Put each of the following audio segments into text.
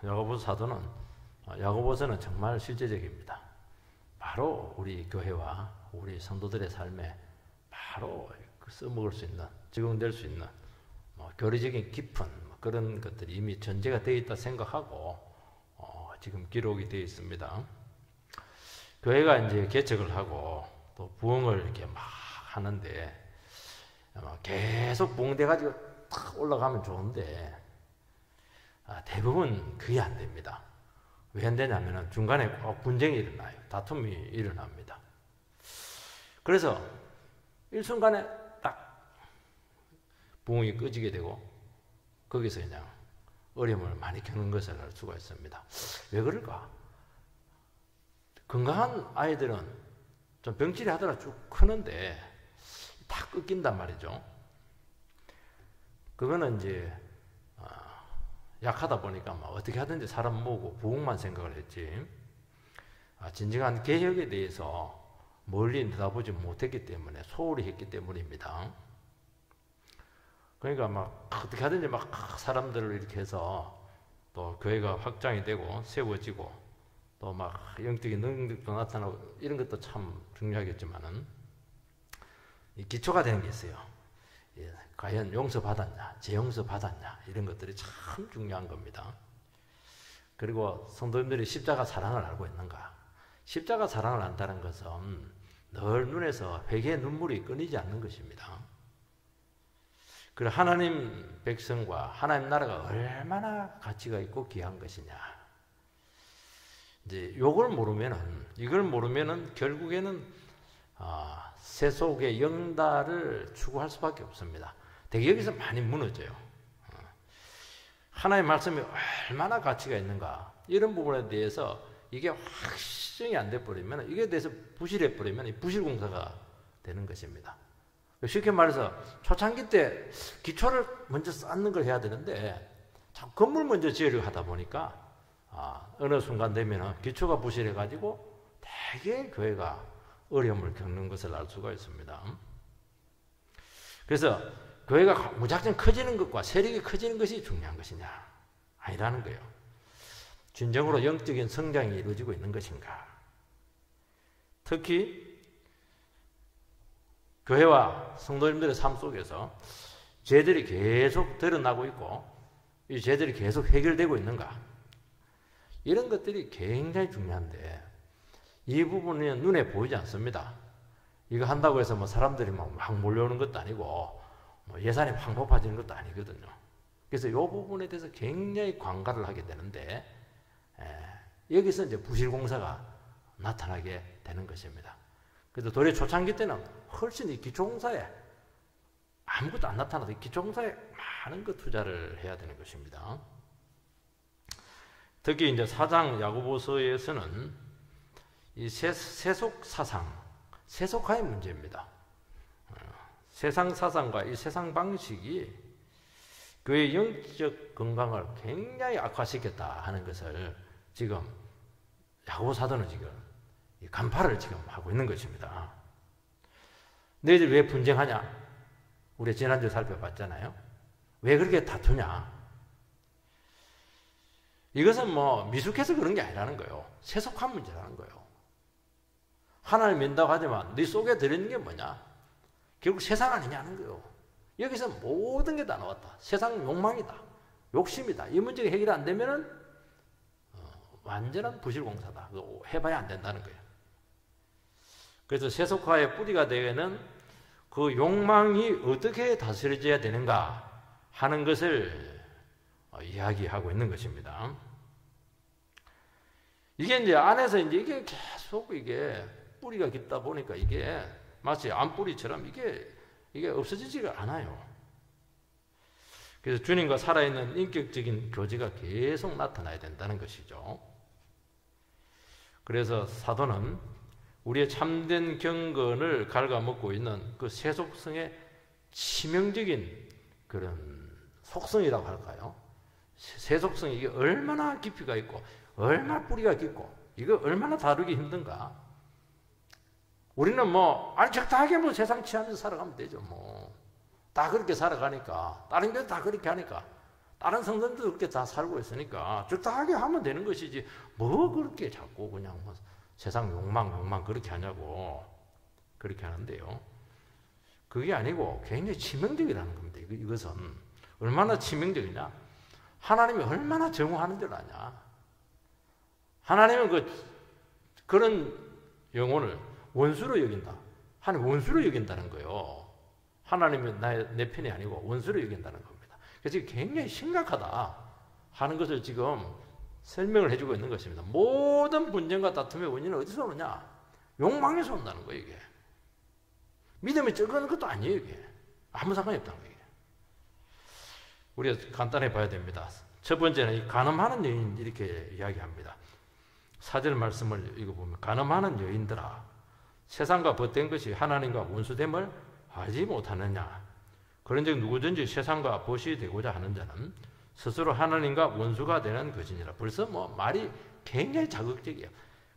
야고보서 사도는 야고보서는 정말 실제적입니다. 바로 우리 교회와 우리 성도들의 삶에 바로 써먹을 수 있는, 적용될 수 있는 교리적인 깊은 그런 것들이 이미 전제가 되어 있다 생각하고 지금 기록이 되어 있습니다. 교회가 이제 개척을 하고 또 부흥을 이렇게 막 하는데 계속 부흥돼가지고 탁 올라가면 좋은데 대부분 그게 안 됩니다. 왜 안 되냐면 중간에 꼭 분쟁이 일어나요. 다툼이 일어납니다. 그래서 일순간에 딱 부흥이 꺼지게 되고 거기서 그냥 어려움을 많이 겪는 것을 알 수가 있습니다. 왜 그럴까? 건강한 아이들은 좀 병치레 하더라 쭉 크는데 다 끊긴단 말이죠. 그거는 이제 약하다 보니까 어떻게 하든지 사람 모으고 부흥만 생각을 했지 진정한 개혁에 대해서 멀리 내다보지 못했기 때문에 소홀히 했기 때문입니다. 그러니까 어떻게 하든지 사람들을 이렇게 해서 또 교회가 확장이 되고 세워지고 또 영적인 능력도 나타나고 이런 것도 참 중요하겠지만은 이 기초가 되는 게 있어요. 과연 용서받았냐, 재용서받았냐 이런 것들이 참 중요한 겁니다. 그리고 성도님들이 십자가 사랑을 알고 있는가? 십자가 사랑을 안다는 것은 늘 눈에서 회개의 눈물이 끊이지 않는 것입니다. 그리고 하나님 백성과 하나님 나라가 얼마나 가치가 있고 귀한 것이냐. 이제 이걸 모르면은 결국에는 세속의 영달을 추구할 수밖에 없습니다. 되게 여기서 많이 무너져요. 하나님의 말씀이 얼마나 가치가 있는가 이런 부분에 대해서 이게 확신이 안 돼버리면 이게 대해서 부실해버리면 부실공사가 되는 것입니다. 쉽게 말해서 초창기 때 기초를 먼저 쌓는 걸 해야 되는데 건물 먼저 지으려고 하다 보니까 어느 순간 되면 기초가 부실해가지고 되게 교회가 어려움을 겪는 것을 알 수가 있습니다. 그래서 교회가 무작정 커지는 것과 세력이 커지는 것이 중요한 것이냐? 아니라는 거예요. 진정으로 영적인 성장이 이루어지고 있는 것인가? 특히 교회와 성도님들의 삶 속에서 죄들이 계속 드러나고 있고 이 죄들이 계속 해결되고 있는가? 이런 것들이 굉장히 중요한데 이 부분은 눈에 보이지 않습니다. 이거 한다고 해서 사람들이 막 몰려오는 것도 아니고 예산이 확 높아지는 것도 아니거든요. 그래서 이 부분에 대해서 굉장히 관가를 하게 되는데 여기서 이제 부실공사가 나타나게 되는 것입니다. 그래서 도리 초창기 때는 훨씬 이 기초공사에 아무것도 안 나타나도 이 기초공사에 많은 것 투자를 해야 되는 것입니다. 특히 이제 4장 야고보서에서는 이 세속 사상, 세속화의 문제입니다. 세상 사상과 이 세상 방식이 교회의 영적 건강을 굉장히 악화시켰다 하는 것을 지금 야고보 사도는 지금 간파를 지금 하고 있는 것입니다. 너희들 왜 분쟁하냐? 우리 지난주에 살펴봤잖아요. 왜 그렇게 다투냐? 이것은 미숙해서 그런 게 아니라는 거예요. 세속한 문제라는 거예요. 하나님 믿는다고 하지만 네 속에 들어있는 게 뭐냐? 결국 세상 아니냐는 거예요. 여기서 모든 게 다 나왔다. 세상 욕망이다. 욕심이다. 이 문제가 해결이 안 되면은 완전한 부실공사다. 그거 해봐야 안 된다는 거예요. 그래서 세속화의 뿌리가 되는 그 욕망이 어떻게 다스려져야 되는가 하는 것을 이야기하고 있는 것입니다. 이게 이제 안에서 이게 계속 뿌리가 깊다 보니까 이게 마치 암뿌리처럼 이게 없어지지가 않아요. 그래서 주님과 살아있는 인격적인 교제가 계속 나타나야 된다는 것이죠. 그래서 사도는 우리의 참된 경건을 갉아먹고 있는 그 세속성의 치명적인 그런 속성이라고 할까요? 세속성이 이게 얼마나 깊이가 있고 얼마나 뿌리가 깊고 이거 얼마나 다루기 힘든가? 우리는 적당하게 세상 취하면서 살아가면 되죠. 다 그렇게 살아가니까 다른 게 다 그렇게 하니까 다른 성도들도 그렇게 다 살고 있으니까 적당하게 하면 되는 것이지 뭐 그렇게 자꾸 그냥 뭐 세상 욕망 그렇게 하냐고 그렇게 하는데요. 그게 아니고 굉장히 치명적이라는 겁니다. 이것은 얼마나 치명적이냐? 하나님이 얼마나 정오하는 줄 아냐? 하나님은 그런 영혼을 원수로 여긴다. 하나님 원수로 여긴다는 거예요. 하나님은 내 편이 아니고 원수로 여긴다는 겁니다. 그래서 굉장히 심각하다 하는 것을 지금 설명을 해주고 있는 것입니다. 모든 분쟁과 다툼의 원인은 어디서 오느냐? 욕망에서 온다는 거예요, 이게. 믿음이 적은 것도 아니에요, 이게. 아무 상관이 없다는 거예요. 우리가 간단히 봐야 됩니다. 첫 번째는 이 간음하는 여인 이렇게 이야기합니다. 4절 말씀을 읽어보면 간음하는 여인들아 세상과 벗된 것이 하나님과 원수됨을 알지 못하느냐. 그런즉 누구든지 세상과 벗이 되고자 하는 자는 스스로 하나님과 원수가 되는 것이니라. 벌써 뭐 말이 굉장히 자극적이에요.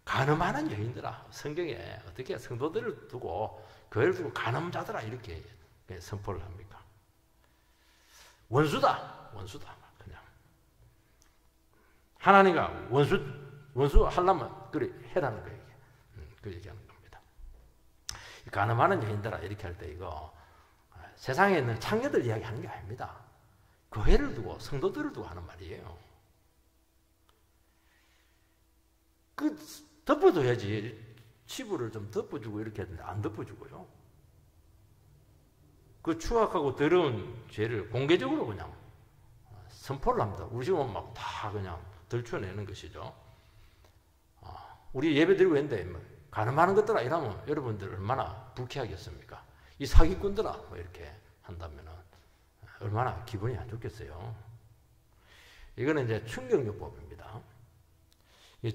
간음하는 여인들아. 성경에 어떻게 성도들을 두고 교회를 두고 간음자들아 이렇게 선포를 합니까? 원수다. 그냥 하나님과 원수 하려면 그래 해라는 거예요. 그 얘기하는 겁니다. 간음하는 여인들아 이렇게 할 때 이거 세상에 있는 창녀들 이야기하는 게 아닙니다. 교회를 두고 성도들을 두고 하는 말이에요. 덮어줘야지. 치부를 좀 덮어주고 이렇게 했는데 안 덮어주고요. 그 추악하고 더러운 죄를 공개적으로 그냥 선포를 합니다. 우리 집은 막 다 그냥 들춰내는 것이죠. 우리 예배 드리고 있는데 간음하는 것들아 이러면 여러분들 얼마나 불쾌하겠습니까? 이 사기꾼들아 뭐 이렇게 한다면 얼마나 기분이 안 좋겠어요. 이거는 이제 충격요법입니다.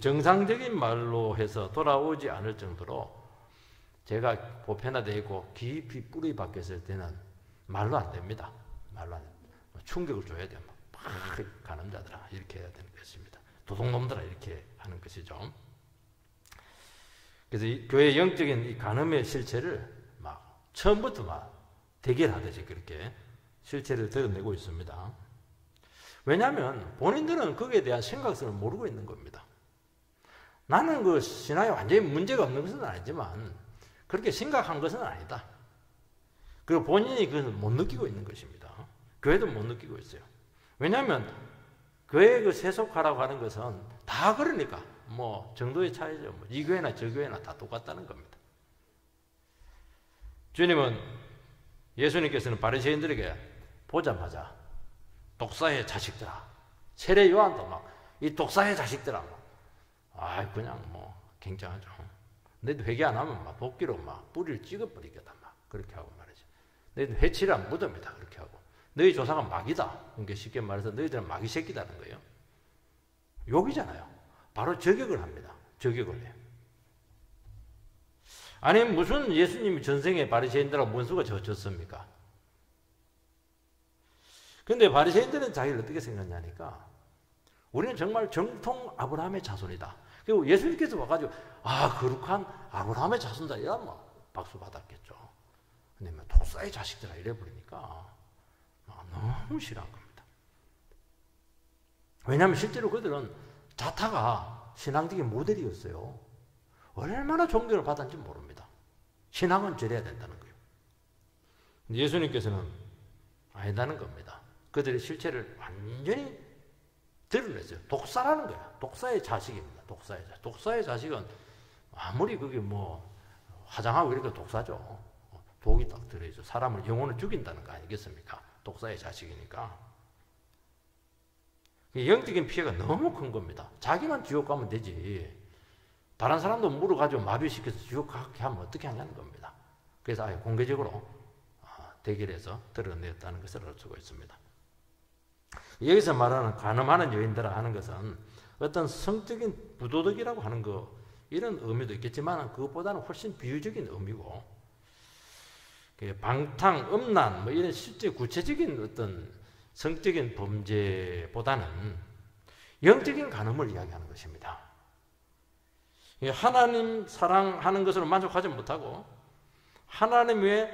정상적인 말로 해서 돌아오지 않을 정도로 제가 보편화되어 있고 깊이 뿌리 박혔을 때는 말로 안 됩니다. 말로 안 됩니다. 충격을 줘야 돼요. 막 간음자들아 이렇게 해야 되는 것입니다. 도둑놈들아 이렇게 하는 것이죠. 그래서 이 교회의 영적인 이 간음의 실체를 막 처음부터 막 대결하듯이 그렇게 실체를 드러내고 있습니다. 왜냐하면 본인들은 거기에 대한 심각성을 모르고 있는 겁니다. 나는 그 신앙에 완전히 문제가 없는 것은 아니지만 그렇게 심각한 것은 아니다. 그리고 본인이 그것을 못 느끼고 있는 것입니다. 교회도 못 느끼고 있어요. 왜냐하면 교회에 그 세속하라고 하는 것은 다 그러니까 뭐 정도의 차이죠. 뭐 이 교회나 저 교회나 다 똑같다는 겁니다. 주님은 예수님께서는 바리새인들에게 보자마자 독사의 자식들아, 세례 요한도 막 이 독사의 자식들아, 그냥 뭐 굉장하죠. 너희들 회개 안 하면 막 도끼로 막 뿌리를 찍어버리겠다 막 그렇게 하고 말이죠. 너희들 회칠한 무덤이다 그렇게 하고 너희 조상은 마귀다. 그러니까 쉽게 말해서 너희들은 마귀 새끼다는 거예요. 욕이잖아요. 바로 저격을 합니다. 저격을 해요. 아니 무슨 예수님이 전생에 바리새인들하고 원수가 졌습니까? 근데 바리새인들은 자기를 어떻게 생각하냐니까 우리는 정말 정통 아브라함의 자손이다. 그리고 예수님께서 와가지고 거룩한 아브라함의 자손이다 이러면 박수 받았겠죠. 근데 막 독사의 자식들아 이래버리니까 너무 싫어한 겁니다. 왜냐하면 실제로 그들은 자타가 신앙적인 모델이었어요. 얼마나 존경을 받았는지 모릅니다. 신앙은 저래야 된다는 거예요. 예수님께서는 아니다는 겁니다. 그들의 실체를 완전히 드러냈어요. 독사라는 거야. 독사의 자식입니다. 독사의 자식은 아무리 그게 뭐 화장하고 이렇게 독사죠. 독이 딱 들어있어. 사람을 영혼을 죽인다는 거 아니겠습니까? 독사의 자식이니까. 영적인 피해가 너무 큰 겁니다. 자기만 지옥 가면 되지. 다른 사람도 물어가지고 마비시켜서 지옥 가게 하면 어떻게 하냐는 겁니다. 그래서 아예 공개적으로 대결해서 드러냈다는 것을 알 수가 있습니다. 여기서 말하는 간음하는 여인들아 하는 것은 어떤 성적인 부도덕이라고 하는 거 이런 의미도 있겠지만 그것보다는 훨씬 비유적인 의미고 방탕, 음란 뭐 이런 실제 구체적인 어떤 성적인 범죄보다는 영적인 간음을 이야기하는 것입니다. 하나님 사랑하는 것으로 만족하지 못하고 하나님 외에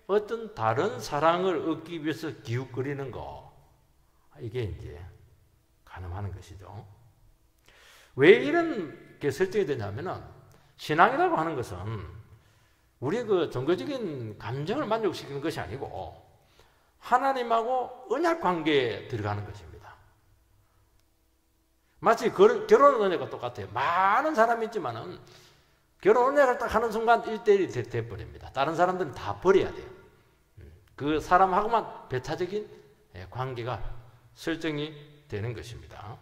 어떤 다른 사랑을 얻기 위해서 기웃거리는 거 이게 이제 가늠하는 것이죠. 왜 이런 게 설정이 되냐면은 신앙이라고 하는 것은 우리의 그 종교적인 감정을 만족시키는 것이 아니고 하나님하고 언약 관계에 들어가는 것입니다. 마치 결혼 언약과 똑같아요. 많은 사람이 있지만은 결혼 언약을 딱 하는 순간 1대1이 돼버립니다. 다른 사람들은 다 버려야 돼요. 그 사람하고만 배타적인 관계가 설정이 되는 것입니다.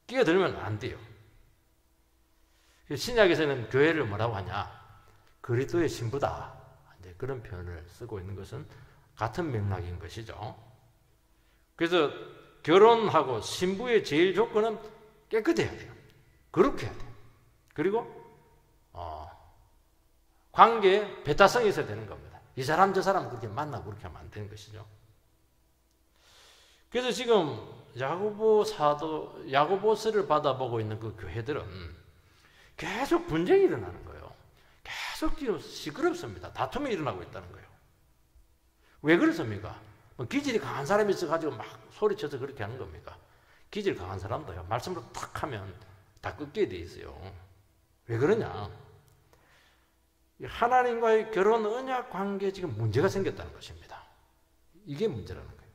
끼어들면 안 돼요. 신약에서는 교회를 뭐라고 하냐? 그리스도의 신부다. 이제 그런 표현을 쓰고 있는 것은 같은 맥락인 것이죠. 그래서 결혼하고 신부의 제일 조건은 깨끗해야 돼요. 거룩해야 돼요. 그리고 관계에 배타성이 있어야 되는 겁니다. 이 사람 저 사람 그렇게 만나고 그렇게 하면 안 되는 것이죠. 그래서 지금 야고보서를 받아보고 있는 그 교회들은 계속 분쟁이 일어나는 거예요. 계속 시끄럽습니다. 다툼이 일어나고 있다는 거예요. 왜 그렇습니까? 기질이 강한 사람이 있어가지고 막 소리쳐서 그렇게 하는 겁니까? 기질 강한 사람도요, 말씀으로 탁 하면 다 끊게 돼 있어요. 왜 그러냐? 하나님과의 결혼 언약 관계에 지금 문제가 생겼다는 것입니다. 이게 문제라는 거예요.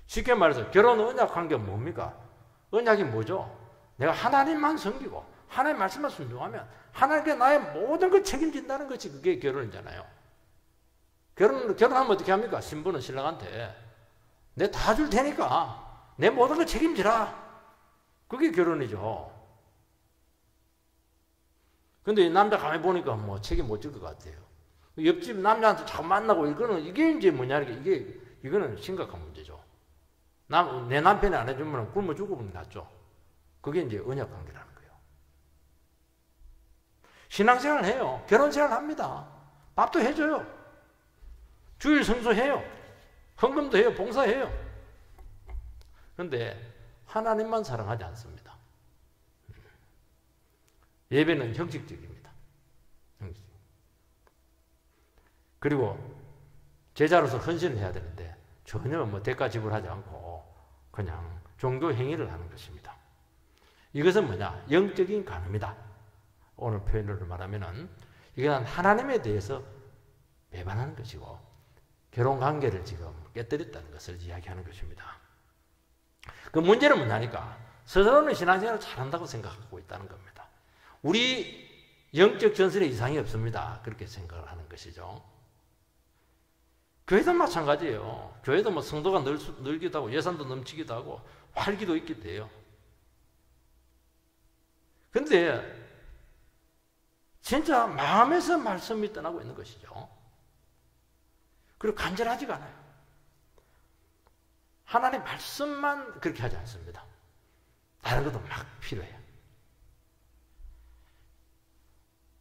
쉽게 말해서 결혼 언약 관계가 뭡니까? 언약이 뭐죠? 내가 하나님만 섬기고 하나님 말씀만 순종하면 하나님께 나의 모든 걸 책임진다는 것이 그게 결혼이잖아요. 결혼하면 어떻게 합니까? 신부는 신랑한테 내 다 줄 테니까 내 모든 걸 책임지라. 그게 결혼이죠. 근데 남자 가만히 보니까 뭐 책임 못 질 것 같아요. 옆집 남자한테 자꾸 만나고 이게 이제 뭐냐, 이거는 심각한 문제죠. 내 남편이 안 해주면 굶어 죽으면 낫죠. 그게 이제 언약 관계라는 거예요. 신앙생활을 해요. 결혼생활을 합니다. 밥도 해줘요. 주일 성수해요. 헌금도 해요. 봉사해요. 그런데 하나님만 사랑하지 않습니다. 예배는 형식적입니다. 그리고 제자로서 헌신을 해야 되는데 전혀 뭐 대가 지불하지 않고 그냥 종교 행위를 하는 것입니다. 이것은 뭐냐? 영적인 간음이다. 오늘 표현으로 말하면은 이건 하나님에 대해서 배반하는 것이고 결혼 관계를 지금 깨뜨렸다는 것을 이야기하는 것입니다. 그 문제는 뭐냐니까 스스로는 신앙생활을 잘한다고 생각하고 있다는 겁니다. 우리 영적 전설에 이상이 없습니다. 그렇게 생각을 하는 것이죠. 교회도 마찬가지예요. 교회도 뭐 성도가 늘기도 하고 예산도 넘치기도 하고 활기도 있기도 해요. 근데 진짜 마음에서 말씀이 떠나고 있는 것이죠. 그리고 간절하지가 않아요. 하나님 말씀만 그렇게 하지 않습니다. 다른 것도 막 필요해요.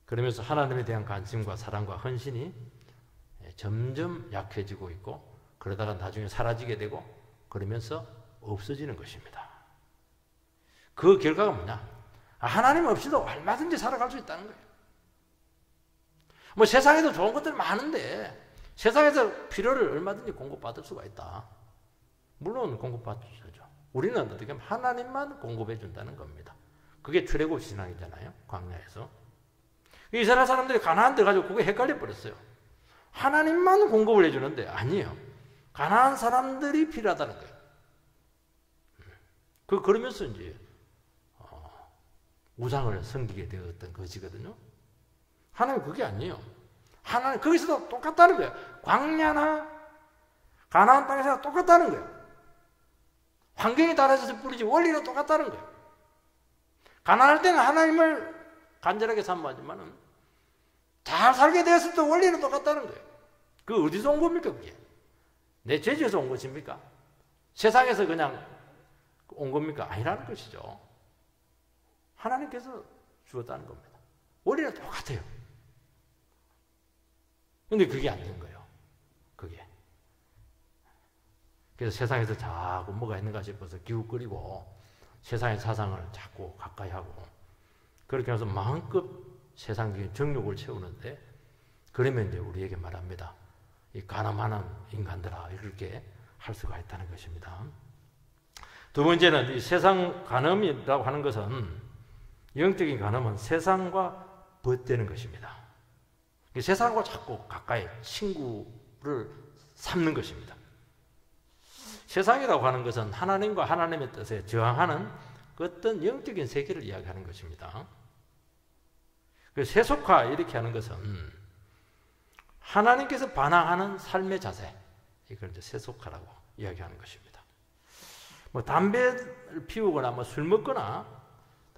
그러면서 하나님에 대한 관심과 사랑과 헌신이 점점 약해지고 있고 그러다가 나중에 사라지게 되고 그러면서 없어지는 것입니다. 그 결과가 뭐냐? 하나님 없이도 얼마든지 살아갈 수 있다는 거예요. 뭐 세상에도 좋은 것들 많은데 세상에서 필요를 얼마든지 공급받을 수가 있다. 물론 공급받죠. 우리는 어떻게 하면 하나님만 공급해 준다는 겁니다. 그게 출애굽 신앙이잖아요. 광야에서. 이스라엘 사람들이 가나안 들어가지고 그게 헷갈려 버렸어요. 하나님만 공급을 해주는데 아니에요. 가나안 사람들이 필요하다는 거예요. 그러면서 이제 우상을 섬기게 되었던 것이거든요. 하나님 그게 아니에요. 하나님 거기서도 똑같다는 거예요. 광야나 가나안 땅에서 똑같다는 거예요. 환경이 달라져서 뿐이지 원리는 똑같다는 거예요. 가난할 때는 하나님을 간절하게 사모하지만은 잘 살게 되었을 때 원리는 똑같다는 거예요. 그 어디서 온 겁니까 그게? 내 죄지에서 온 것입니까? 세상에서 그냥 온 겁니까? 아니라는 것이죠. 하나님께서 주었다는 겁니다. 원리는 똑같아요. 근데 그게 안 된 거예요. 그게. 그래서 세상에서 자꾸 뭐가 있는가 싶어서 기웃거리고 세상의 사상을 자꾸 가까이 하고 그렇게 해서 마음껏 세상적인 정욕을 채우는데 그러면 이제 우리에게 말합니다. 이 가늠하는 인간들아 이렇게 할 수가 있다는 것입니다. 두 번째는 이 세상 간음이라고 하는 것은, 영적인 간음은 세상과 벗되는 것입니다. 세상과 자꾸 가까이 친구를 삼는 것입니다. 세상이라고 하는 것은 하나님과 하나님의 뜻에 저항하는 그 어떤 영적인 세계를 이야기하는 것입니다. 세속화 이렇게 하는 것은 하나님께서 반항하는 삶의 자세, 이걸 이제 세속화라고 이야기하는 것입니다. 뭐 담배를 피우거나 술 먹거나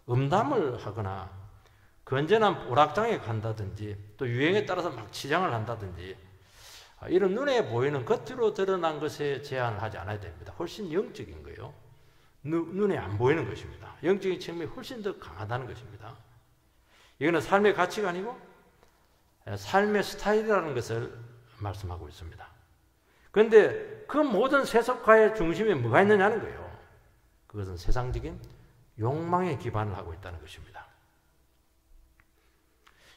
음담을 하거나 건전한 오락장에 간다든지 또 유행에 따라서 막 치장을 한다든지 이런 눈에 보이는 겉으로 드러난 것에 제한을 하지 않아야 됩니다. 훨씬 영적인 거예요. 눈에 안 보이는 것입니다. 영적인 측면이 훨씬 더 강하다는 것입니다. 이거는 삶의 가치관이고 삶의 스타일이라는 것을 말씀하고 있습니다. 그런데 그 모든 세속화의 중심에 뭐가 있느냐는 거예요. 그것은 세상적인 욕망에 기반을 하고 있다는 것입니다.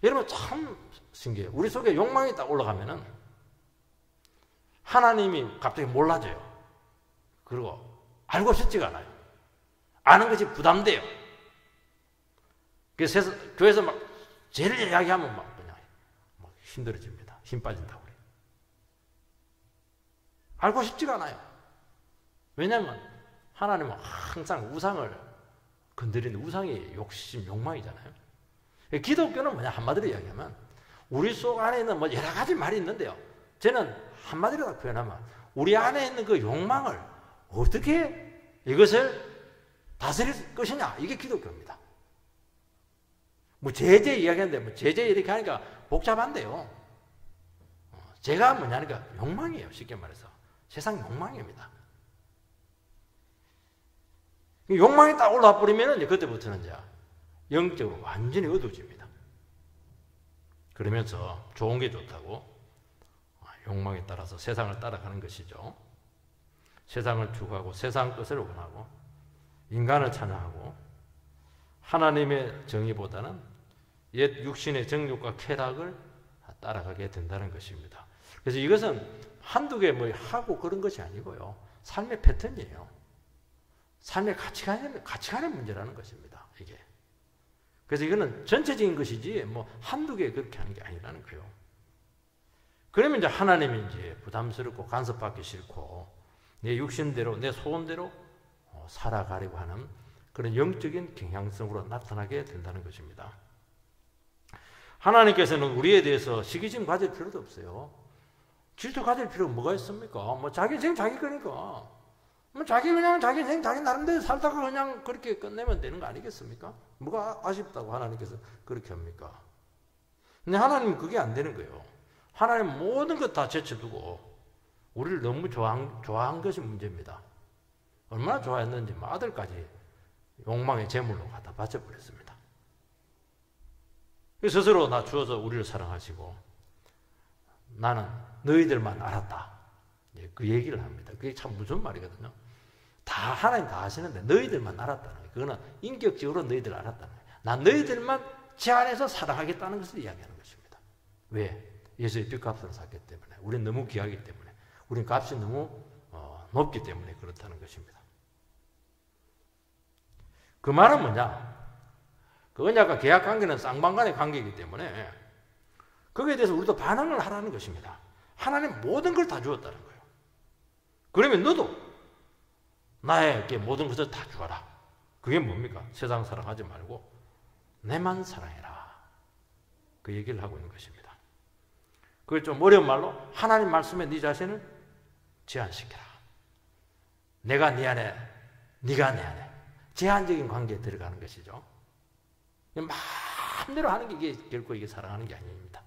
여러분 참 신기해요. 우리 속에 욕망이 딱 올라가면은 하나님이 갑자기 몰라져요. 그리고 알고 싶지가 않아요. 아는 것이 부담돼요. 그래서 교회에서 막 죄를 이야기하면 막 그냥 막 힘들어집니다. 힘 빠진다고 그래요. 알고 싶지가 않아요. 왜냐하면 하나님은 항상 우상을 건드리는 우상이 욕심, 욕망이잖아요. 기독교는 뭐냐 한마디로 이야기하면 우리 속 안에 있는 뭐 여러 가지 말이 있는데요. 저는 한마디로 표현하면 우리 안에 있는 그 욕망을 어떻게 이것을 다스릴 것이냐, 이게 기독교입니다. 뭐 제재 이야기하는데 뭐 제재 이렇게 하니까 복잡한데요. 제가 뭐냐니까 욕망이에요. 쉽게 말해서 세상 욕망입니다. 욕망이 딱 올라와 버리면은 그때부터는 이제 영적으로 완전히 어두워집니다. 그러면서 좋은 게 좋다고 욕망에 따라서 세상을 따라가는 것이죠. 세상을 추구하고 세상 것을 원하고 인간을 찬양하고 하나님의 정의보다는 옛 육신의 정욕과 쾌락을 따라가게 된다는 것입니다. 그래서 이것은 한두 개 뭐 하고 그런 것이 아니고요. 삶의 패턴이에요. 삶의 가치관의 문제라는 것입니다. 이게. 그래서 이거는 전체적인 것이지 뭐 한두 개 그렇게 하는 게 아니라는 거예요. 그러면 이제 하나님이 이제 부담스럽고 간섭받기 싫고 내 육신대로 내 소원대로 살아가려고 하는 그런 영적인 경향성으로 나타나게 된다는 것입니다. 하나님께서는 우리에 대해서 시기심 가질 필요도 없어요. 질투 가질 필요가 뭐가 있습니까? 뭐 자기 인생 자기 거니까. 뭐 자기 그냥 자기 인생 자기 나름대로 살다가 그냥 그렇게 끝내면 되는 거 아니겠습니까? 뭐가 아쉽다고 하나님께서 그렇게 합니까? 근데 하나님은 그게 안 되는 거예요. 하나님 모든 것 다 제쳐두고 우리를 너무 좋아한 것이 문제입니다. 얼마나 좋아했는지 아들까지 욕망의 제물로 갖다 바쳐버렸습니다. 스스로 낮추어서 우리를 사랑하시고 나는 너희들만 알았다. 그 얘기를 합니다. 그게 참 무슨 말이거든요. 다 하나님 다 아시는데 너희들만 알았다는 거예요. 그거는 인격적으로 너희들 알았다는 거예요. 난 너희들만 제 안에서 사랑하겠다는 것을 이야기하는 것입니다. 왜? 예수의 빚값으로 샀기 때문에. 우리는 너무 귀하기 때문에. 우리는 값이 너무 높기 때문에 그렇다는 것입니다. 그 말은 뭐냐? 그 언약과 계약 관계는 쌍방간의 관계이기 때문에 거기에 대해서 우리도 반응을 하라는 것입니다. 하나님 모든 걸 다 주었다는 거예요. 그러면 너도 나에게 모든 것을 다 주어라. 그게 뭡니까? 세상 사랑하지 말고 내만 사랑해라. 그 얘기를 하고 있는 것입니다. 그걸 좀 어려운 말로 하나님 말씀에 네 자신을 제한시켜라. 내가 네 안에, 네가 내 안에. 제한적인 관계에 들어가는 것이죠. 마음대로 하는 게 결코 이게 사랑하는 게 아닙니다.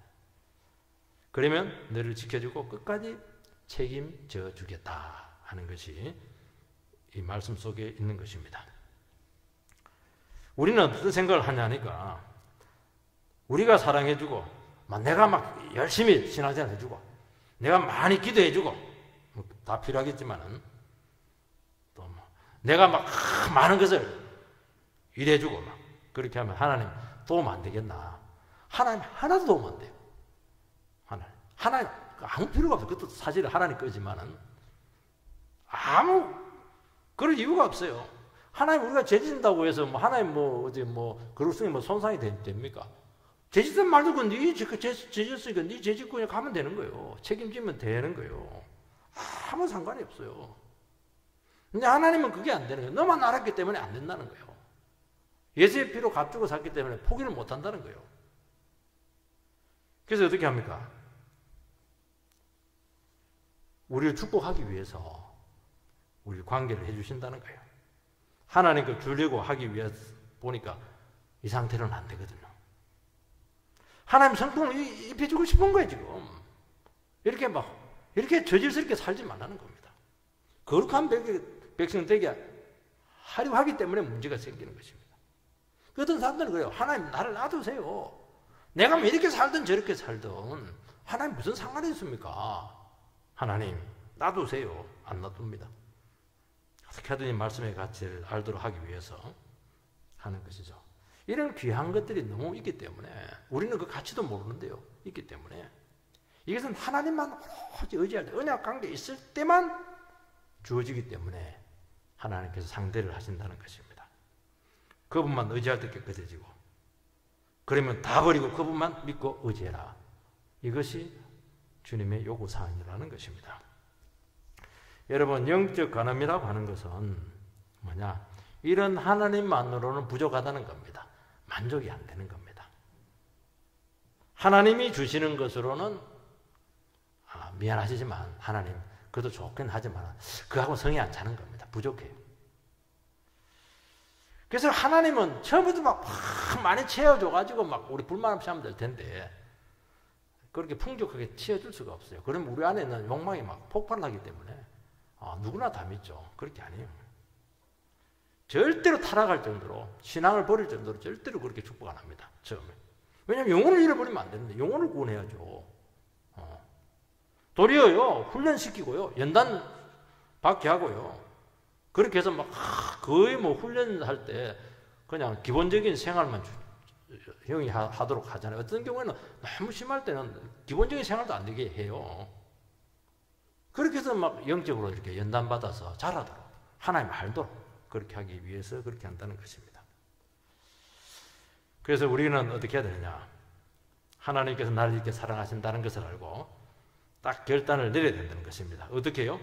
그러면 너를 지켜주고 끝까지 책임져 주겠다 하는 것이 이 말씀 속에 있는 것입니다. 우리는 어떤 생각을 하냐니까 우리가 사랑해주고 내가 막 열심히 신앙생활 해주고 내가 많이 기도해주고 다 필요하겠지만은 또 뭐 내가 막 많은 것을 일해주고 막 그렇게 하면 하나님 도움 안 되겠나? 하나님 하나도 도움 안 돼요. 하나님 아무 필요가 없어요. 그것도 사실 하나님 거지만은 아무 그럴 이유가 없어요. 하나님 우리가 죄짓는다고 해서 뭐 하나님 그릇성이 손상이 됩니까? 죄짓은 말도 네 죄짓으니까 네 죄짓고 그냥 가면 되는 거예요. 책임지면 되는 거예요. 아무 상관이 없어요. 근데 하나님은 그게 안 되는 거예요. 너만 알았기 때문에 안 된다는 거예요. 예수의 피로 값주고 샀기 때문에 포기를 못 한다는 거예요. 그래서 어떻게 합니까? 우리를 축복하기 위해서 우리 관계를 해주신다는 거예요. 하나님께 주려고 하기 위해서 보니까 이 상태로는 안 되거든요. 하나님 성품을 입혀주고 싶은 거예요, 지금. 이렇게 저질스럽게 살지 말라는 겁니다. 거룩한 백성 되게 하려고 하기 때문에 문제가 생기는 것입니다. 어떤 사람들은 그래요. 하나님 나를 놔두세요. 내가 뭐 이렇게 살든 저렇게 살든 하나님 무슨 상관이 있습니까? 하나님 놔두세요. 안 놔둡니다. 어떻게 하든 말씀의 가치를 알도록 하기 위해서 하는 것이죠. 이런 귀한 것들이 너무 있기 때문에 우리는 그 가치도 모르는데요. 있기 때문에 이것은 하나님만 오직 의지할 때 언약 관계에 있을 때만 주어지기 때문에 하나님께서 상대를 하신다는 것입니다. 그분만 의지할 때 깨끗해지고 그러면 다 버리고 그분만 믿고 의지해라. 이것이 주님의 요구사항이라는 것입니다. 여러분 영적 간음이라고 하는 것은 뭐냐? 이런 하나님만으로는 부족하다는 겁니다. 만족이 안 되는 겁니다. 하나님이 주시는 것으로는 미안하시지만 하나님 그래도 좋긴 하지만 그하고 성이 안 차는 겁니다. 부족해요. 그래서 하나님은 처음부터 막 많이 채워줘가지고 막 우리 불만 없이 하면 될 텐데 그렇게 풍족하게 채워줄 수가 없어요. 그러면 우리 안에는 욕망이 막 폭발하기 때문에 누구나 다 믿죠. 그렇게 아니에요. 절대로 타락할 정도로 신앙을 버릴 정도로 절대로 그렇게 축복 안 합니다. 처음에. 왜냐하면 영혼을 잃어버리면 안 되는데 영혼을 구원해야죠. 도리어요 훈련시키고요 연단 받게 하고요. 그렇게 해서 막 거의 뭐 훈련할 때 그냥 기본적인 생활만 형이 하도록 하잖아요. 어떤 경우에는 너무 심할 때는 기본적인 생활도 안 되게 해요. 그렇게 해서 막 영적으로 이렇게 연단받아서 자라도록 하나님 알도록 그렇게 하기 위해서 그렇게 한다는 것입니다. 그래서 우리는 어떻게 해야 되느냐? 하나님께서 나를 이렇게 사랑하신다는 것을 알고 딱 결단을 내려야 된다는 것입니다. 어떻게 해요?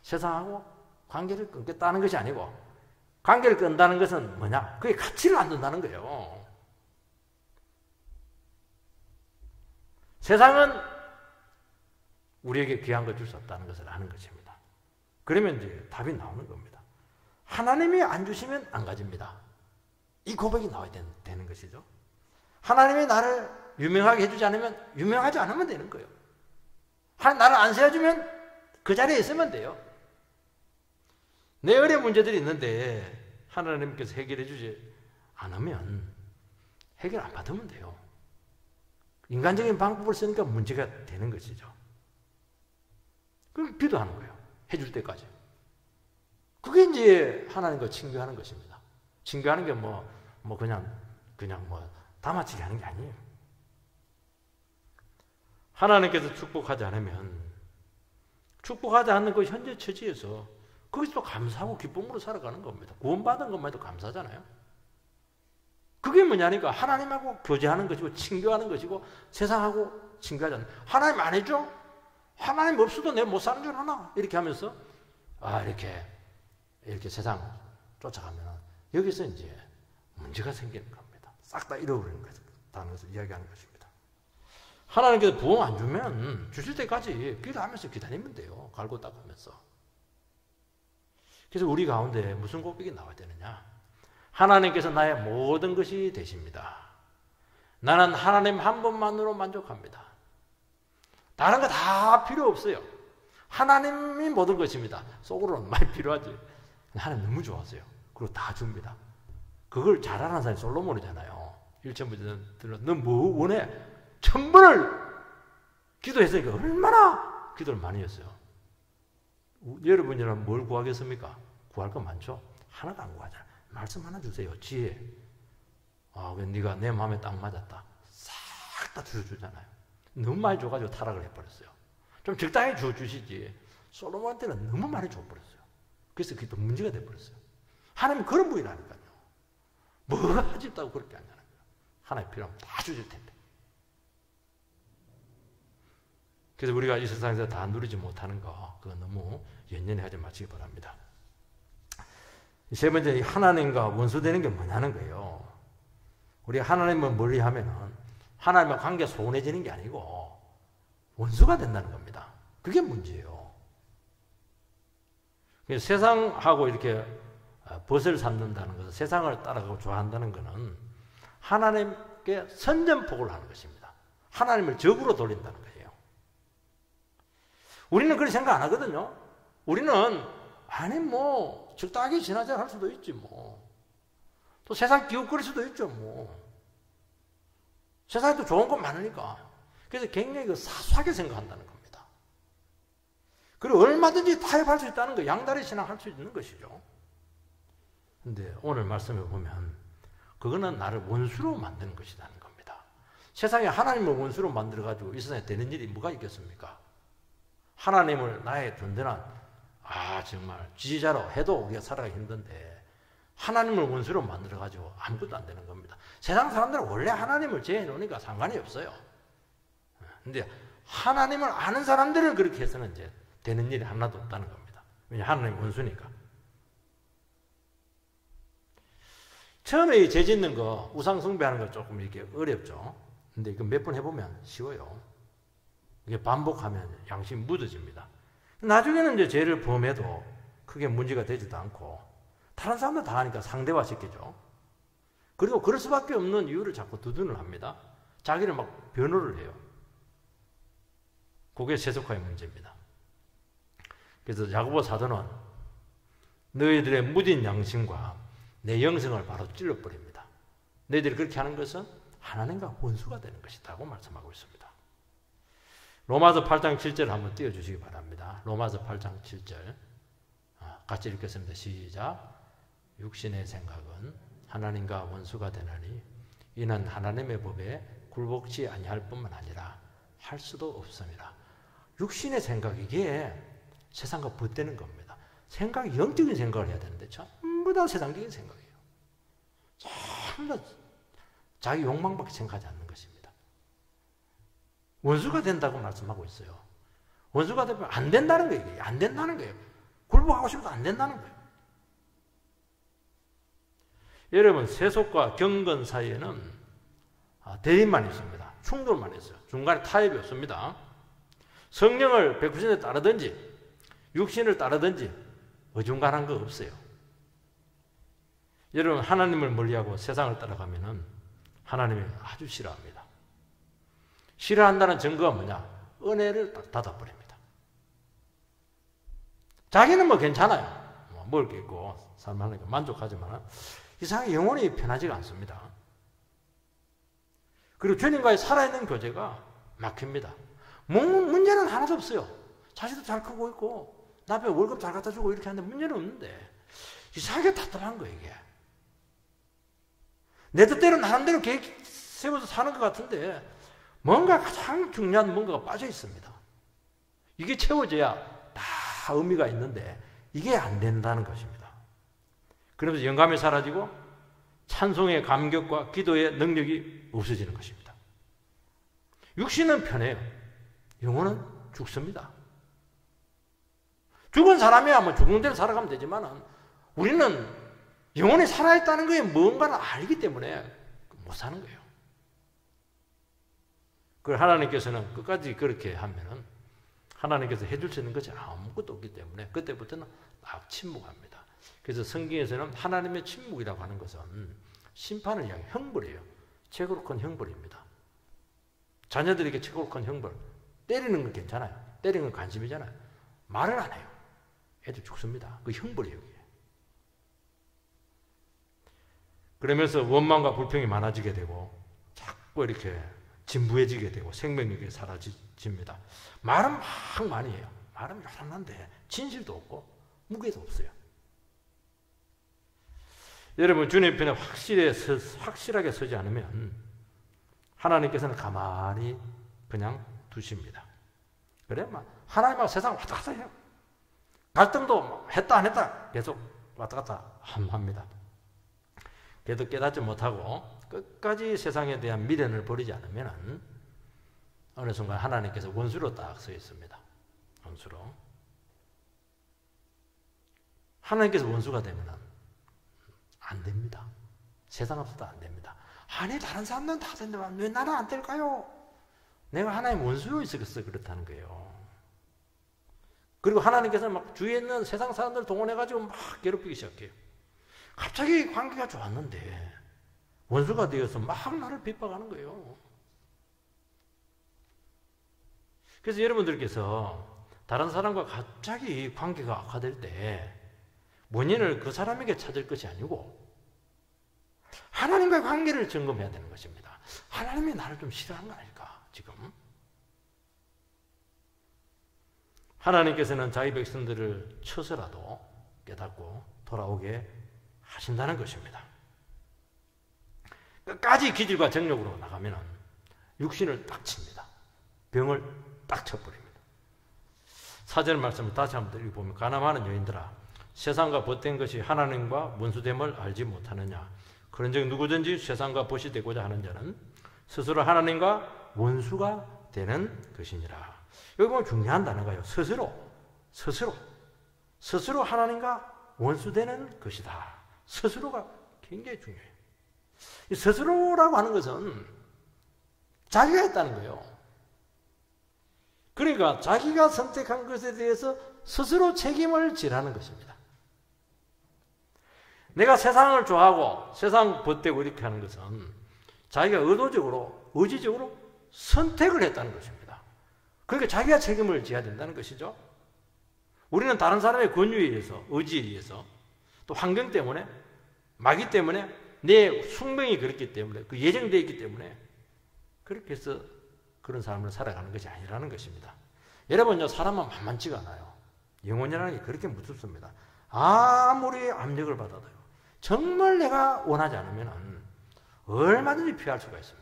세상하고 관계를 끊겠다는 것이 아니고 관계를 끊는다는 것은 뭐냐? 그게 가치를 안 둔다는 거예요. 세상은 우리에게 귀한 걸 줄 수 없다는 것을 아는 것입니다. 그러면 이제 답이 나오는 겁니다. 하나님이 안 주시면 안 가집니다. 이 고백이 나와야 되는 것이죠. 하나님이 나를 유명하게 해주지 않으면 유명하지 않으면 되는 거예요. 하나님 나를 안 세워주면 그 자리에 있으면 돼요. 내 어려운 문제들이 있는데 하나님께서 해결해 주지 않으면 해결 안 받으면 돼요. 인간적인 방법을 쓰니까 문제가 되는 것이죠. 그럼 기도하는 거예요. 해줄 때까지. 그게 이제 하나님과 친교하는 것입니다. 친교하는 게 그냥 다마치게 하는 게 아니에요. 하나님께서 축복하지 않으면 축복하지 않는 그 현재 처지에서 거기서 또 감사하고 기쁨으로 살아가는 겁니다. 구원받은 것만 해도 감사잖아요. 그게 뭐냐니까 하나님하고 교제하는 것이고 친교하는 것이고 세상하고 친교하지 않는 하나님 안 해줘? 하나님 없어도 내가 못 사는 줄 아나? 이렇게 하면서 이렇게 세상 쫓아가면 여기서 이제 문제가 생기는 겁니다. 싹 다 잃어버리는 것다는 것을 이야기하는 것입니다. 하나님께서 부흥 안 주면 주실 때까지 기도하면서 기다리면 돼요. 갈고 닦으면서. 그래서 우리 가운데 무슨 고백이 나와야 되느냐? 하나님께서 나의 모든 것이 되십니다. 나는 하나님 한 분만으로 만족합니다. 다른 거 다 필요 없어요. 하나님이 모든 것입니다. 속으로는 많이 필요하지. 하나님 너무 좋아하세요. 그리고 다 줍니다. 그걸 잘하는 사람이 솔로몬이잖아요. 1천부 들러 너 뭐 원해? 1000번을 기도했으니까 얼마나 기도를 많이 했어요. 여러분이라면 뭘 구하겠습니까? 구할 거 많죠? 하나도 안 구하잖아요. 말씀 하나 주세요. 지혜. 네가 내 마음에 딱 맞았다. 싹 다 주잖아요. 너무 많이 줘가지고 타락을 해버렸어요. 좀 적당히 주시지. 솔로몬한테는 너무 많이 줘버렸어요. 그래서 그게 또 문제가 돼버렸어요. 하나님은 그런 분이라니까요. 뭐가 하집다고 그렇게 하냐는 거예요. 하나님 필요하면 다 주실 텐데. 그래서 우리가 이 세상에서 다 누리지 못하는 거, 그거 너무 연연히 하지 마시기 바랍니다. 세 번째, 하나님과 원수되는 게 뭐냐는 거예요. 우리가 하나님을 멀리 하면은 하나님과 관계가 소원해지는 게 아니고 원수가 된다는 겁니다. 그게 문제예요. 그래서 세상하고 이렇게 벗을 삼는다는 것은, 세상을 따라가고 좋아한다는 것은 하나님께 선전포고를 하는 것입니다. 하나님을 적으로 돌린다는 거예요. 우리는 그렇게 생각 안 하거든요. 우리는 아니 뭐 적당하게 지나자 할 수도 있지 뭐. 또 세상 기웃거릴 수도 있죠 뭐. 세상에도 좋은 건 많으니까. 그래서 굉장히 그 사소하게 생각한다는 겁니다. 그리고 얼마든지 타협할 수 있다는 거, 양다리 신앙할 수 있는 것이죠. 근데 오늘 말씀을 보면 그거는 나를 원수로 만드는 것이라는 겁니다. 세상에 하나님을 원수로 만들어가지고 이 세상에 되는 일이 뭐가 있겠습니까? 하나님을 나의 든든한 정말 지지자로 해도 우리가 살아가기 힘든데 하나님을 원수로 만들어가지고 아무것도 안 되는 겁니다. 세상 사람들은 원래 하나님을 제해 놓으니까 상관이 없어요. 근데 하나님을 아는 사람들은 그렇게 해서는 이제 되는 일이 하나도 없다는 겁니다. 왜냐하면 하나님 원수니까. 처음에 이 죄 짓는 거, 우상 숭배하는 거 조금 이렇게 어렵죠. 근데 이거 몇 번 해보면 쉬워요. 이게 반복하면 양심이 묻어집니다. 나중에는 이제 죄를 범해도 크게 문제가 되지도 않고 다른 사람들 다 하니까 상대화시키죠. 그리고 그럴 수밖에 없는 이유를 자꾸 두둔을 합니다. 자기를 막 변호를 해요. 그게 세속화의 문제입니다. 그래서 야고보 사도는 너희들의 무딘 양심과 내 영성을 바로 찔러버립니다. 너희들이 그렇게 하는 것은 하나님과 원수가 되는 것이라고 말씀하고 있습니다. 로마서 8장 7절 한번 띄워주시기 바랍니다. 로마서 8장 7절 같이 읽겠습니다. 시작. 육신의 생각은 하나님과 원수가 되나니 이는 하나님의 법에 굴복치 아니할 뿐만 아니라 할 수도 없습니다. 육신의 생각, 이게 세상과 벗대는 겁니다. 생각이 영적인 생각을 해야 되는데 전부 다 세상적인 생각이에요. 전부 다 자기 욕망밖에 생각하지 않는 것입니다. 원수가 된다고 말씀하고 있어요. 원수가 되면 안 된다는 거예요. 이게 안 된다는 거예요. 굴복하고 싶어도 안 된다는 거예요. 여러분, 세속과 경건 사이에는 대립만 있습니다. 충돌만 있어요. 중간에 타협이 없습니다. 성령을 100% 따르든지 육신을 따르든지 어중간한 거 없어요. 여러분, 하나님을 멀리하고 세상을 따라가면은 하나님이 아주 싫어합니다. 싫어한다는 증거가 뭐냐? 은혜를 딱 닫아버립니다. 자기는 뭐 괜찮아요. 먹을 게 있고 삶하니까 만족하지만 이상하게 영혼이 편하지가 않습니다. 그리고 주님과의 살아있는 교제가 막힙니다. 문제는 하나도 없어요. 자식도 잘 크고 있고 남편 월급 잘 갖다 주고 이렇게 하는데 문제는 없는데 이상하게 답답한 거예요. 이게 내 뜻대로 나름대로 계획 세워서 사는 것 같은데 뭔가 가장 중요한 뭔가가 빠져 있습니다. 이게 채워져야 다 의미가 있는데 이게 안 된다는 것입니다. 그러면서 영감이 사라지고 찬송의 감격과 기도의 능력이 없어지는 것입니다. 육신은 편해요. 영혼은 죽습니다. 죽은 사람이야 뭐 죽은 대로 살아가면 되지만 우리는 영혼이 살아있다는 거에 뭔가를 알기 때문에 못 사는 거예요. 그걸 하나님께서는 끝까지 그렇게 하면은 하나님께서 해줄 수 있는 것이 아무것도 없기 때문에 그때부터는 딱 침묵합니다. 그래서 성경에서는 하나님의 침묵이라고 하는 것은 심판을 향해 형벌이에요. 최고로 큰 형벌입니다. 자녀들에게 최고로 큰 형벌. 때리는 건 괜찮아요. 때리는 건 관심이잖아요. 말을 안 해요. 애들 죽습니다. 그 형벌이에요. 그게. 그러면서 원망과 불평이 많아지게 되고 자꾸 이렇게 진부해지게 되고 생명력이 사라집니다. 말은 막 많이 해요. 말은 요란한데 진실도 없고 무게도 없어요. 여러분, 주님 편에 확실하게 서지 않으면 하나님께서는 가만히 그냥 두십니다. 그래? 하나님하고 세상 왔다 갔다 해요. 갈등도 했다 안 했다 계속 왔다 갔다 합니다. 그래도 깨닫지 못하고 끝까지 세상에 대한 미련을 버리지 않으면 어느 순간 하나님께서 원수로 딱 서 있습니다. 원수로. 하나님께서 원수가 되면 안 됩니다. 세상 없어도 안 됩니다. 아니 다른 사람들은 다 된다면 왜 나는 안 될까요? 내가 하나님 원수로 있어서 그렇다는 거예요. 그리고 하나님께서는 막 주위에 있는 세상 사람들 동원해가지고 막 괴롭히기 시작해요. 갑자기 관계가 좋았는데 원수가 되어서 막 나를 핍박하는 거예요. 그래서 여러분들께서 다른 사람과 갑자기 관계가 악화될 때 원인을 그 사람에게 찾을 것이 아니고 하나님과의 관계를 점검해야 되는 것입니다. 하나님이 나를 좀 싫어하는 거 아닐까 지금? 하나님께서는 자기 백성들을 쳐서라도 깨닫고 돌아오게 하신다는 것입니다. 끝까지 기질과 정욕으로 나가면 육신을 딱 칩니다. 병을 딱 쳐버립니다. 4절 말씀을 다시 한번 읽어보면 가늠하는 여인들아 세상과 벗된 것이 하나님과 원수됨을 알지 못하느냐 그런즉 누구든지 세상과 벗이 되고자 하는 자는 스스로 하나님과 원수가 되는 것이니라. 여기 보면 중요한 단어가요. 스스로 하나님과 원수되는 것이다. 스스로가 굉장히 중요해요. 이 스스로라고 하는 것은 자기가 했다는 거예요. 그러니까 자기가 선택한 것에 대해서 스스로 책임을 지라는 것입니다. 내가 세상을 좋아하고 세상 벗대고 이렇게 하는 것은 자기가 의지적으로 선택을 했다는 것입니다. 그러니까 자기가 책임을 져야 된다는 것이죠. 우리는 다른 사람의 권유에 의해서, 의지에 의해서, 또 환경 때문에, 마귀 때문에, 내 숙명이 그렇기 때문에, 그 예정되어 있기 때문에 그렇게 해서 그런 삶을 살아가는 것이 아니라는 것입니다. 여러분요, 사람은 만만치가 않아요. 영혼이라는 게 그렇게 무섭습니다. 아무리 압력을 받아도요, 정말 내가 원하지 않으면 얼마든지 피할 수가 있습니다.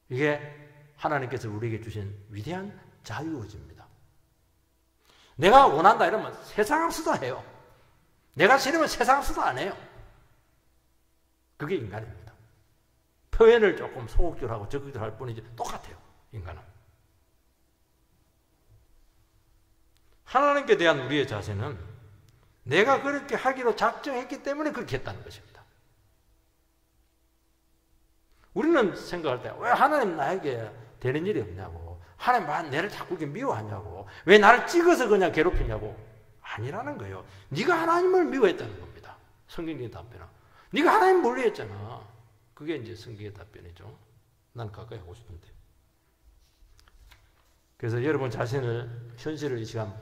이게 하나님께서 우리에게 주신 위대한 자유의지입니다. 내가 원한다 이러면 세상 없어도 해요. 내가 싫으면 세상 없어도 안 해요. 그게 인간입니다. 표현을 조금 소극적으로 하고 적극적으로 할 뿐이지 똑같아요. 인간은. 하나님께 대한 우리의 자세는 내가 그렇게 하기로 작정했기 때문에 그렇게 했다는 것입니다. 우리는 생각할 때 왜 하나님 나에게 되는 일이 없냐고, 하나님 왜 내를 자꾸 이렇게 미워하냐고, 왜 나를 찍어서 그냥 괴롭히냐고. 아니라는 거예요. 네가 하나님을 미워했다는 겁니다. 성경적인 답변은. 네가 하나님 멀리했잖아. 그게 이제 성경의 답변이죠. 난 가까이 하고 싶은데. 그래서 여러분 자신을, 현실을 이 시간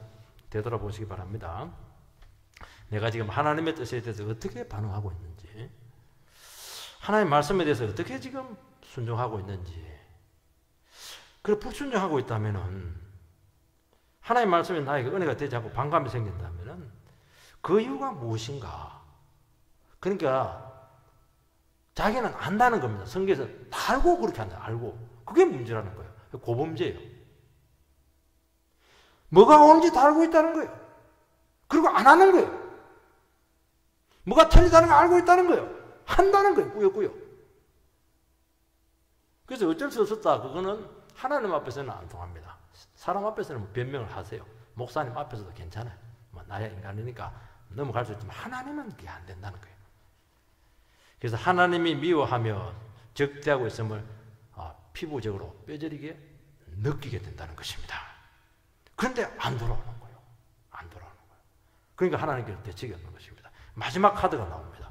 되돌아보시기 바랍니다. 내가 지금 하나님의 뜻에 대해서 어떻게 반응하고 있는지, 하나님의 말씀에 대해서 어떻게 지금 순종하고 있는지. 그리고 불순종하고 있다면은, 하나님의 말씀이 나에게 은혜가 되지 않고 반감이 생긴다면은 그 이유가 무엇인가? 그러니까 자기는 안다는 겁니다. 성경에서 다 알고 그렇게 한다. 알고. 그게 문제라는 거예요. 고범죄예요. 뭐가 옳은지 다 알고 있다는 거예요. 그리고 안 하는 거예요. 뭐가 틀리다는 걸 알고 있다는 거예요. 한다는 거예요. 꾸역꾸역. 그래서 어쩔 수 없었다. 그거는 하나님 앞에서는 안 통합니다. 사람 앞에서는 변명을 하세요. 목사님 앞에서도 괜찮아요. 나야 인간이니까 넘어갈 수 있지만 하나님은 그게 안 된다는 거예요. 그래서 하나님이 미워하며 적대하고 있음을 피부적으로 뼈저리게 느끼게 된다는 것입니다. 그런데 안 돌아오는 거예요. 안 돌아오는 거예요. 그러니까 하나님께서 대책이 없는 것입니다. 마지막 카드가 나옵니다.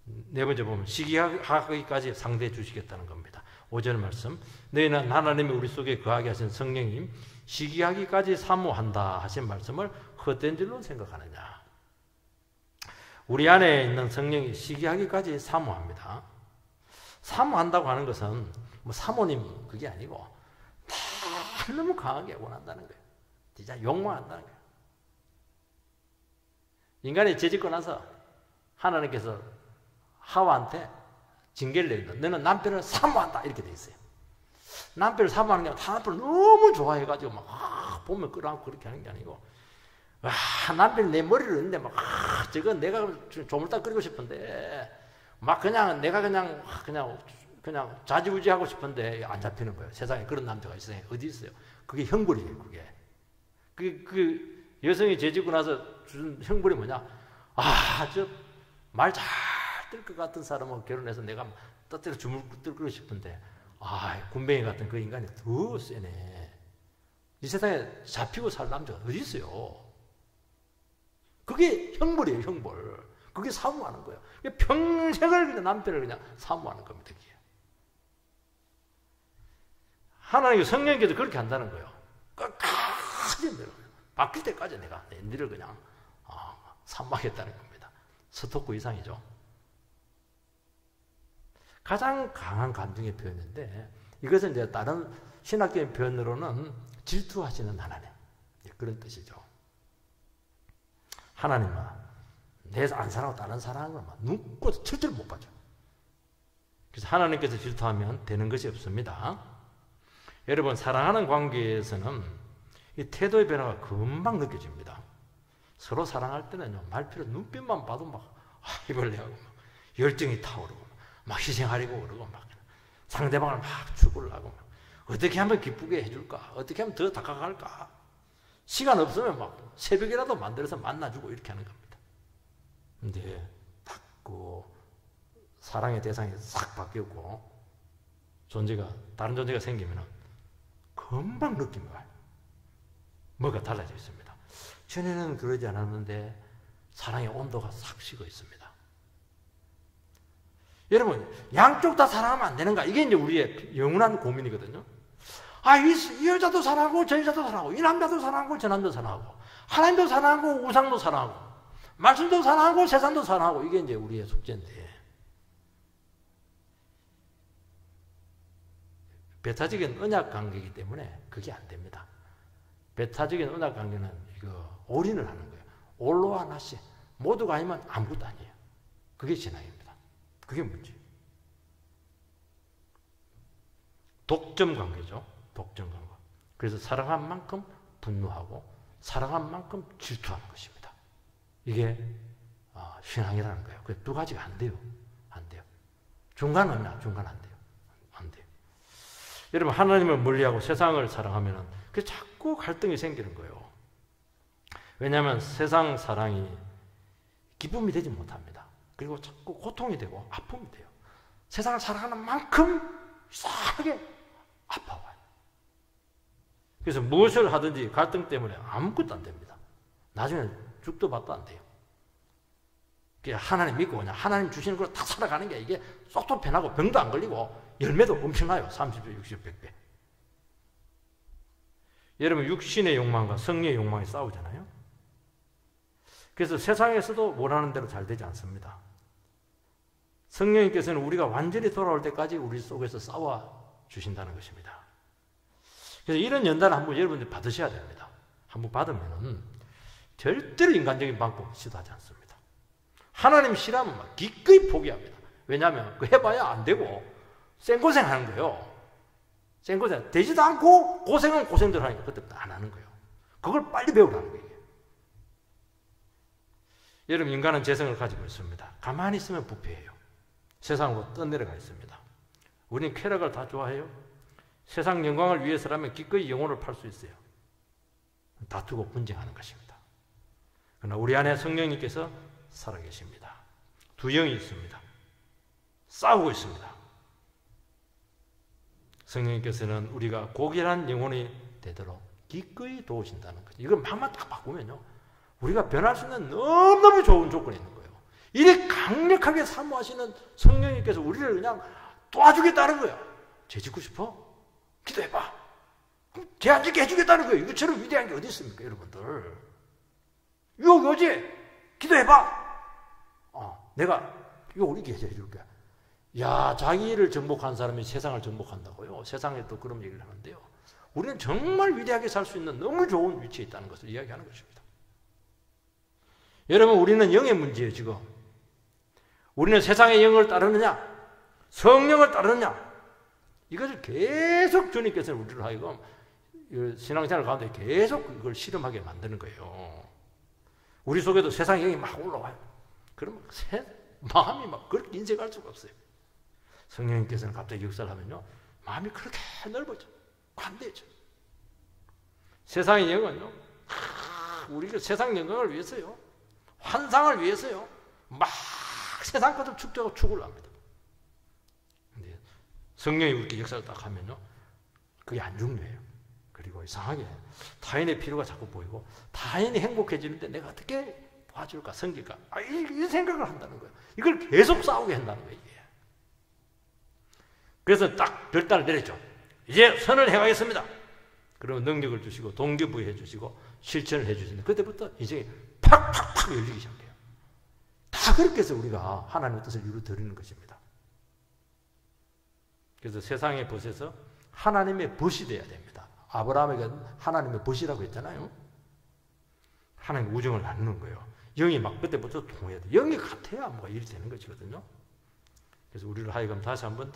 네 번째 보면 시기하기까지 상대해 주시겠다는 겁니다. 5절 말씀, 너희는 하나님이 우리 속에 거하게 하신 성령님 시기하기까지 사모한다 하신 말씀을 헛된 줄로 생각하느냐. 우리 안에 있는 성령이 시기하기까지 사모합니다. 사모한다고 하는 것은 뭐 사모님 그게 아니고 다 너무 강하게 원한다는 거예요. 진짜 욕망한다는 거예요. 인간이 죄짓고 나서 하나님께서 하와한테 징계를 내린다. 너는 남편을 사모한다. 이렇게 돼 있어요. 남편을 사모하는 게 아니라 남편을 너무 좋아해가지고 막 보면 끌어안고 그렇게 하는 게 아니고 남편이 내 머리를 했는데 막 저거 내가 조물딱 끓이고 싶은데 막 그냥 내가 그냥 좌지우지하고 싶은데 안 잡히는 거예요. 세상에 그런 남자가 있어요. 어디 있어요? 그게 형벌이에요. 그게 그 여성이 죄짓고 나서 준 형벌이 뭐냐? 저 말 잘 들 것 같은 사람하고 결혼해서 내가 떠들어 주물뜨고 싶은데 군뱅이 같은 그 인간이 더 세네. 이 세상에 잡히고 살 남자가 어디 있어요? 그게 형벌이에요. 형벌. 그게 사모하는 거예요. 평생을 그냥 남편을 그냥 사모하는 겁니다. 그게. 하나님의 성령께서 그렇게 한다는 거예요. 끝까지 바뀔 때까지 내가 너를 그냥 사모하겠다는 겁니다. 서토크 이상이죠. 가장 강한 감정의 표현인데 이것은 이제 다른 신학적인 표현으로는 질투하시는 하나님, 그런 뜻이죠. 하나님은 내 안 사랑하고 다른 사랑하는 걸 눈꽃 절대로 못 봐줘. 그래서 하나님께서 질투하면 되는 것이 없습니다. 여러분, 사랑하는 관계에서는 이 태도의 변화가 금방 느껴집니다. 서로 사랑할 때는요, 말필요 눈빛만 봐도 막 이벌레하고 막 열정이 타오르고 막 희생하려고 그러고 막 상대방을 막 죽으려고 막 어떻게 하면 기쁘게 해줄까? 어떻게 하면 더 다가갈까? 시간 없으면 막 새벽이라도 만들어서 만나주고 이렇게 하는 겁니다. 근데 딱 그 사랑의 대상이 싹 바뀌었고 다른 존재가 생기면 금방 느낌이 와요. 뭐가 달라져 있습니다. 전에는 그러지 않았는데 사랑의 온도가 싹 식어 있습니다. 여러분, 양쪽 다 사랑하면 안 되는가? 이게 이제 우리의 영원한 고민이거든요. 이 여자도 사랑하고 저 여자도 사랑하고 이 남자도 사랑하고 저 남자도 사랑하고 하나님도 사랑하고 우상도 사랑하고 말씀도 사랑하고 세상도 사랑하고 이게 이제 우리의 숙제인데 배타적인 언약 관계이기 때문에 그게 안 됩니다. 배타적인 언약 관계는 이거 올인을 하는 거예요. 올로와 나시 모두가 아니면 아무것도 아니에요. 그게 신앙입니다. 그게 문제예요. 독점 관계죠. 독점 관계. 그래서 사랑한 만큼 분노하고 사랑한 만큼 질투하는 것입니다. 이게 신앙이라는 거예요. 그 두 가지가 안 돼요. 안 돼요. 중간은 없냐? 중간 안 돼요. 안 돼요. 여러분, 하나님을 멀리하고 세상을 사랑하면 그 자꾸 갈등이 생기는 거예요. 왜냐하면 세상 사랑이 기쁨이 되지 못합니다. 그리고 자꾸 고통이 되고 아픔이 돼요. 세상을 사랑하는 만큼 이상하게 아파와요. 그래서 무엇을 하든지 갈등 때문에 아무것도 안 됩니다. 나중에 죽도 밥도 안 돼요. 하나님 믿고 그냥 하나님 주시는 걸 다 살아가는 게 이게 쏙도 편하고 병도 안 걸리고 열매도 엄청나요. 30배, 60배, 100배. 여러분, 육신의 욕망과 성리의 욕망이 싸우잖아요. 그래서 세상에서도 원하는 대로 잘 되지 않습니다. 성령님께서는 우리가 완전히 돌아올 때까지 우리 속에서 싸워 주신다는 것입니다. 그래서 이런 연단을 한번 여러분들 받으셔야 됩니다. 한번 받으면 절대로 인간적인 방법 시도하지 않습니다. 하나님 싫어하면 막 기꺼이 포기합니다. 왜냐하면 그 해봐야 안 되고 생고생 하는 거예요. 생고생 되지도 않고 고생은 고생대로 하니까 그때부터 안 하는 거예요. 그걸 빨리 배우라는 거예요. 여러분, 인간은 재성을 가지고 있습니다. 가만히 있으면 부패해요. 세상으로 떠내려가 있습니다. 우리는 쾌락을 다 좋아해요. 세상 영광을 위해서라면 기꺼이 영혼을 팔 수 있어요. 다투고 분쟁하는 것입니다. 그러나 우리 안에 성령님께서 살아계십니다. 두 영이 있습니다. 싸우고 있습니다. 성령님께서는 우리가 고결한 영혼이 되도록 기꺼이 도우신다는 거죠. 이걸 막만 딱 바꾸면요, 우리가 변할 수 있는 너무너무 좋은 조건이 있는 거예요. 이렇게 강력하게 사모하시는 성령님께서 우리를 그냥 도와주겠다는 거예요. 죄 짓고 싶어? 기도해봐. 죄 안 짓게 해주겠다는 거예요. 이것처럼 위대한 게 어디 있습니까, 여러분들? 요거지? 기도해봐. 내가 이거 우리 해줄게. 야, 자기를 정복한 사람이 세상을 정복한다고요? 세상에 또 그런 얘기를 하는데요. 우리는 정말 위대하게 살 수 있는 너무 좋은 위치에 있다는 것을 이야기하는 것입니다. 여러분, 우리는 영의 문제예요, 지금. 우리는 세상의 영을 따르느냐? 성령을 따르느냐? 이것을 계속 주님께서 우리를 하여금 신앙생활 가운데 계속 그걸 실험하게 만드는 거예요. 우리 속에도 세상의 영이 막 올라와요. 그러면 마음이 막 그렇게 인색할 수가 없어요. 성령님께서는 갑자기 역사를 하면요, 마음이 그렇게 넓어져. 관대해져. 세상의 영은요, 우리가 세상 영광을 위해서요, 환상을 위해서요, 막 세상 것을 축적하고 추구를 합니다. 근데 성령이 그렇게 역사를 딱 하면요, 그게 안 중요해요. 그리고 이상하게 타인의 필요가 자꾸 보이고, 타인이 행복해지는데 내가 어떻게 도와줄까, 섬길까, 이 생각을 한다는 거예요. 이걸 계속 싸우게 한다는 거예요, 이게. 그래서 딱 결단을 내렸죠. 이제 선을 해가겠습니다. 그러면 능력을 주시고, 동기부여 해주시고, 실천을 해주시는데, 그때부터 인생이 팍팍팍 열리기 시작해요. 다 그렇게 해서 우리가 하나님의 뜻을 이루어드리는 것입니다. 그래서 세상의 벗에서 하나님의 벗이 되어야 됩니다. 아브라함에게 하나님의 벗이라고 했잖아요. 하나님의 우정을 나누는 거예요. 영이 막 그때부터 통해야 돼. 영이 같아야 뭐가 일이 되는 것이거든요. 그래서 우리를 하여금 다시 한번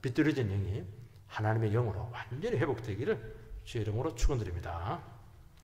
비뚤어진 영이 하나님의 영으로 완전히 회복되기를 주의 이름으로 축원드립니다.